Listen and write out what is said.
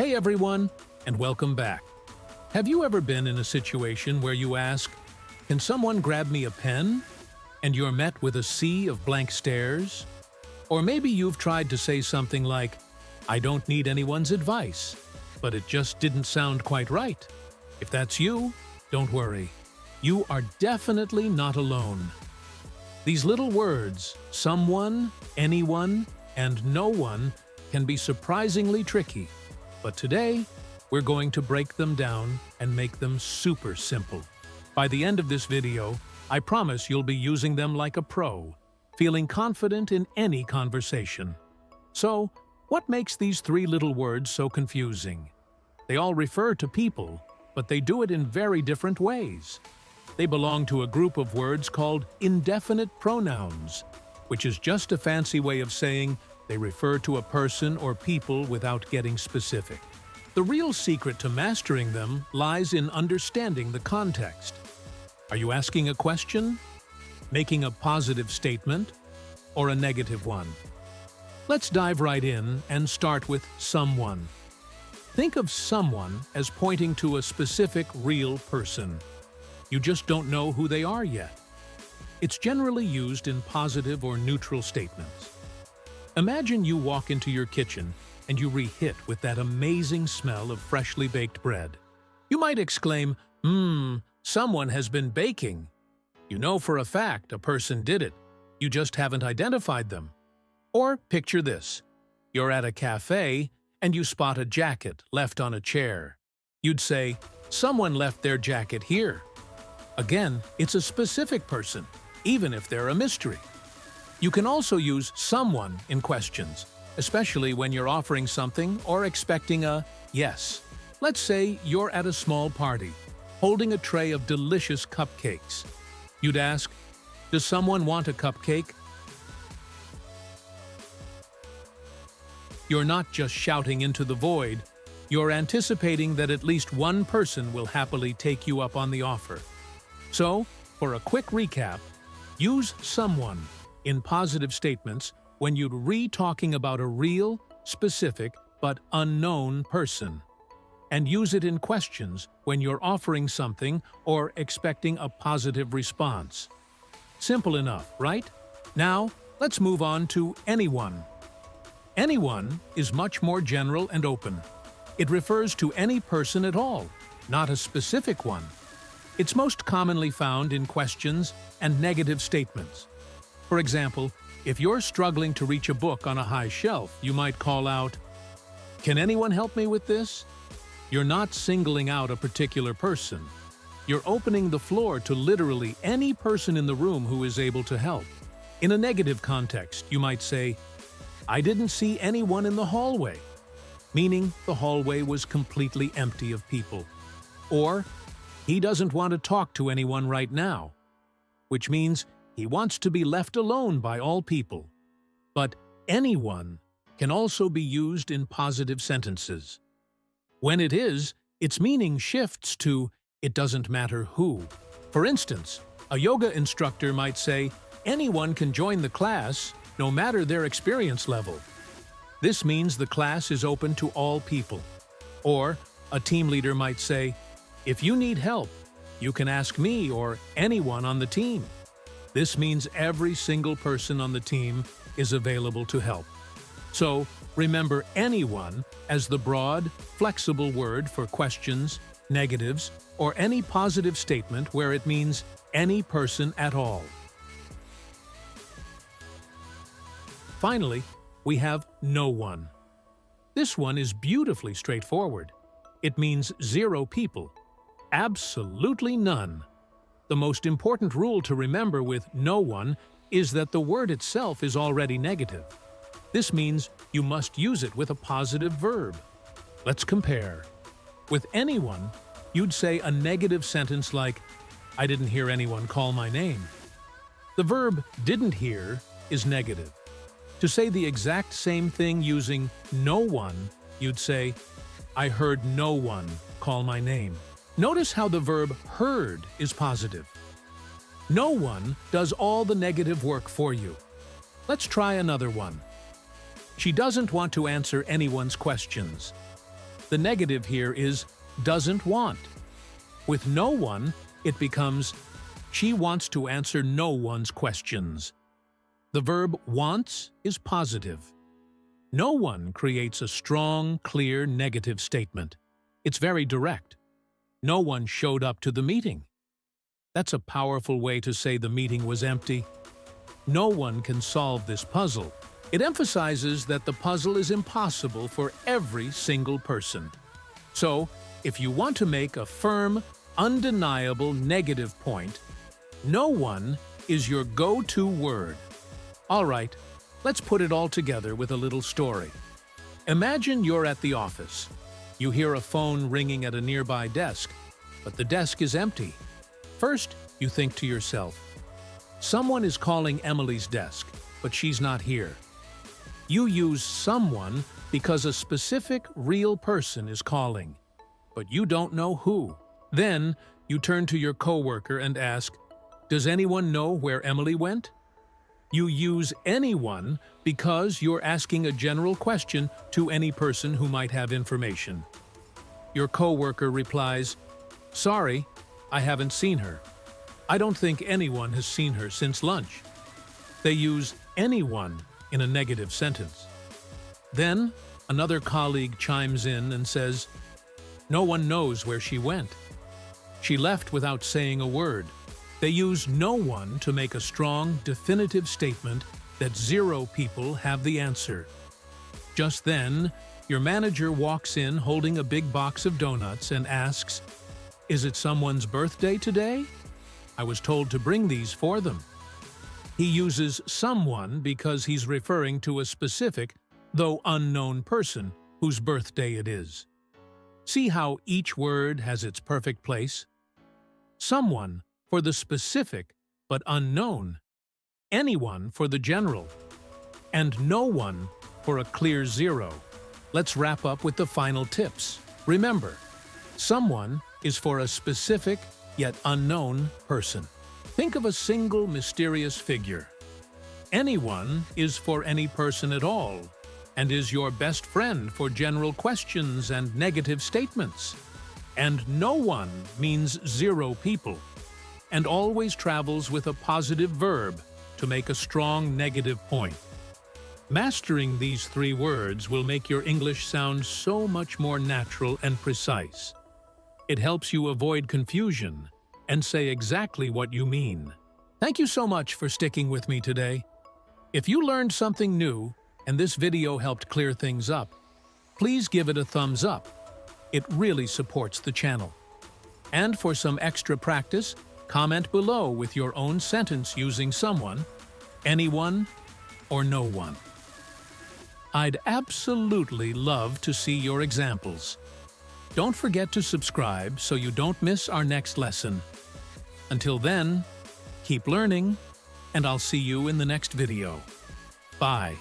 Hey everyone, and welcome back. Have you ever been in a situation where you ask, "Can someone grab me a pen?" and you're met with a sea of blank stares? Or maybe you've tried to say something like, "I don't need anyone's advice," but it just didn't sound quite right. If that's you, don't worry. You are definitely not alone. These little words, someone, anyone, and no one, can be surprisingly tricky. But today, we're going to break them down and make them super simple. By the end of this video, I promise you'll be using them like a pro, feeling confident in any conversation. So, what makes these three little words so confusing? They all refer to people, but they do it in very different ways. They belong to a group of words called indefinite pronouns, which is just a fancy way of saying they refer to a person or people without getting specific. The real secret to mastering them lies in understanding the context. Are you asking a question, making a positive statement, or a negative one? Let's dive right in and start with someone. Think of someone as pointing to a specific real person. You just don't know who they are yet. It's generally used in positive or neutral statements. Imagine you walk into your kitchen and you re-hit with that amazing smell of freshly baked bread. You might exclaim, someone has been baking. You know for a fact a person did it. You just haven't identified them. Or picture this. You're at a cafe and you spot a jacket left on a chair. You'd say, someone left their jacket here. Again, it's a specific person, even if they're a mystery. You can also use someone in questions, especially when you're offering something or expecting a yes. Let's say you're at a small party, holding a tray of delicious cupcakes. You'd ask, "Does someone want a cupcake?" You're not just shouting into the void, you're anticipating that at least one person will happily take you up on the offer. So, for a quick recap, use someone in positive statements when you're talking about a real, specific, but unknown person. And use it in questions when you're offering something or expecting a positive response. Simple enough, right? Now, let's move on to anyone. Anyone is much more general and open. It refers to any person at all, not a specific one. It's most commonly found in questions and negative statements. For example, if you're struggling to reach a book on a high shelf, you might call out, "Can anyone help me with this?" You're not singling out a particular person. You're opening the floor to literally any person in the room who is able to help. In a negative context, you might say, "I didn't see anyone in the hallway," meaning the hallway was completely empty of people. Or, "He doesn't want to talk to anyone right now," which means he wants to be left alone by all people. But anyone can also be used in positive sentences. When it is, its meaning shifts to "it doesn't matter who." For instance, a yoga instructor might say, "Anyone can join the class, no matter their experience level." This means the class is open to all people. Or, a team leader might say, "If you need help, you can ask me or anyone on the team." This means every single person on the team is available to help. So, remember anyone as the broad, flexible word for questions, negatives, or any positive statement where it means any person at all. Finally, we have no one. This one is beautifully straightforward. It means zero people. Absolutely none. The most important rule to remember with no one is that the word itself is already negative. This means you must use it with a positive verb. Let's compare. With anyone, you'd say a negative sentence like, "I didn't hear anyone call my name." The verb "didn't hear" is negative. To say the exact same thing using no one, you'd say, "I heard no one call my name." Notice how the verb heard is positive. No one does all the negative work for you. Let's try another one. She doesn't want to answer anyone's questions. The negative here is doesn't want. With no one, it becomes she wants to answer no one's questions. The verb wants is positive. No one creates a strong, clear negative statement. It's very direct. No one showed up to the meeting. That's a powerful way to say the meeting was empty. No one can solve this puzzle. It emphasizes that the puzzle is impossible for every single person. So, if you want to make a firm, undeniable negative point, no one is your go-to word. All right, let's put it all together with a little story. Imagine you're at the office. You hear a phone ringing at a nearby desk, but the desk is empty. First, you think to yourself, someone is calling Emily's desk, but she's not here. You use someone because a specific, real person is calling, but you don't know who. Then, you turn to your coworker and ask, does anyone know where Emily went? You use anyone because you're asking a general question to any person who might have information. Your coworker replies, sorry, I haven't seen her. I don't think anyone has seen her since lunch. They use anyone in a negative sentence. Then, another colleague chimes in and says, no one knows where she went. She left without saying a word. They use no one to make a strong, definitive statement that zero people have the answer. Just then, your manager walks in holding a big box of donuts and asks, is it someone's birthday today? I was told to bring these for them. He uses someone because he's referring to a specific, though unknown person whose birthday it is. See how each word has its perfect place? Someone for the specific but unknown, anyone for the general, and no one for a clear zero. Let's wrap up with the final tips. Remember, someone is for a specific yet unknown person. Think of a single mysterious figure. Anyone is for any person at all, and is your best friend for general questions and negative statements. And no one means zero people, and always travels with a positive verb to make a strong negative point. Mastering these 3 words will make your English sound so much more natural and precise. It helps you avoid confusion and say exactly what you mean. Thank you so much for sticking with me today. If you learned something new and this video helped clear things up, please give it a thumbs up. It really supports the channel. And for some extra practice, comment below with your own sentence using someone, anyone, or no one. I'd absolutely love to see your examples. Don't forget to subscribe so you don't miss our next lesson. Until then, keep learning, and I'll see you in the next video. Bye.